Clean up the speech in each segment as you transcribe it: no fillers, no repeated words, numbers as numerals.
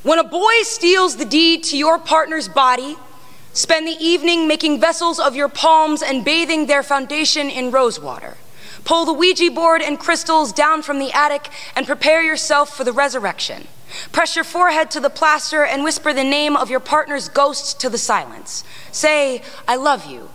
When a boy steals the deed to your partner's body, spend the evening making vessels of your palms and bathing their foundation in rosewater. Pull the Ouija board and crystals down from the attic and prepare yourself for the resurrection. Press your forehead to the plaster and whisper the name of your partner's ghost to the silence. Say, I love you.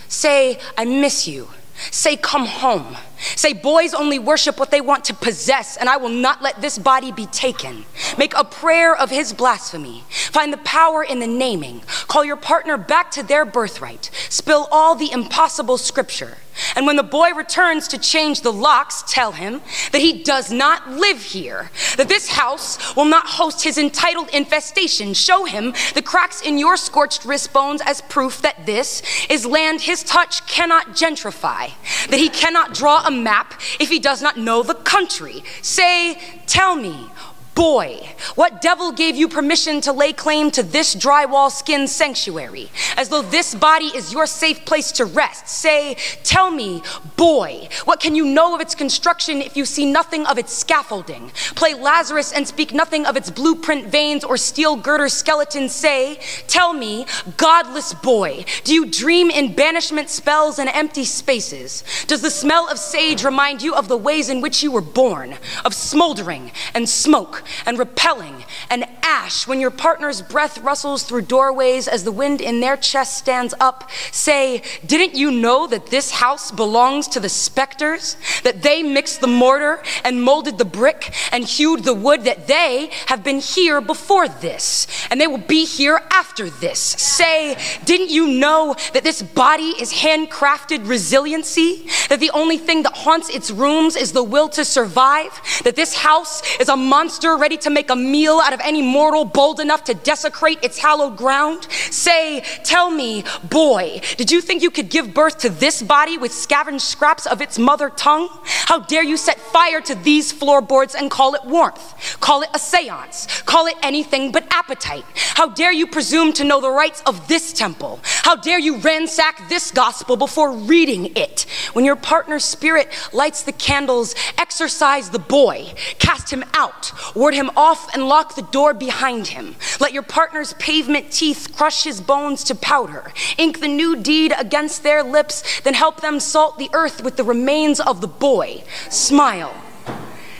Say, I miss you. Say, come home. Say, boys only worship what they want to possess, and I will not let this body be taken. Make a prayer of his blasphemy. Find the power in the naming. Call your partner back to their birthright. Spill all the impossible scripture. And when the boy returns to change the locks, tell him that he does not live here, that this house will not host his entitled infestation. Show him the cracks in your scorched wrist bones as proof that this is land his touch cannot gentrify, that he cannot draw a map if he does not know the country. Say, tell me, boy, what devil gave you permission to lay claim to this drywall skin sanctuary, as though this body is your safe place to rest? Say, tell me, boy, what can you know of its construction if you see nothing of its scaffolding? Play Lazarus and speak nothing of its blueprint veins or steel girder skeleton. Say, tell me, godless boy, do you dream in banishment spells and empty spaces? Does the smell of sage remind you of the ways in which you were born, of smoldering and smoke and repelling and ash when your partner's breath rustles through doorways as the wind in their chest stands up? Say, didn't you know that this house belongs to the specters? That they mixed the mortar and molded the brick and hewed the wood, that they have been here before this and they will be here after this? Say, didn't you know that this body is handcrafted resiliency? That the only thing that haunts its rooms is the will to survive? That this house is a monster ready to make a meal out of any mortal bold enough to desecrate its hallowed ground? Say, tell me, boy, did you think you could give birth to this body with scavenged scraps of its mother tongue? How dare you set fire to these floorboards and call it warmth? Call it a seance. Call it anything but appetite. How dare you presume to know the rights of this temple? How dare you ransack this gospel before reading it? When your partner's spirit lights the candles, exorcise the boy, cast him out, ward him off, and lock the door behind him. Let your partner's pavement teeth crush his bones to powder. Ink the new deed against their lips, then help them salt the earth with the remains of the boy. Smile.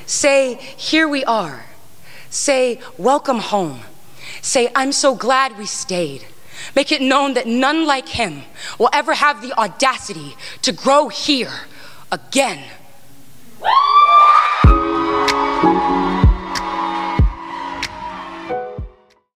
Say, here we are. Say, welcome home. Say, I'm so glad we stayed. Make it known that none like him will ever have the audacity to grow here again.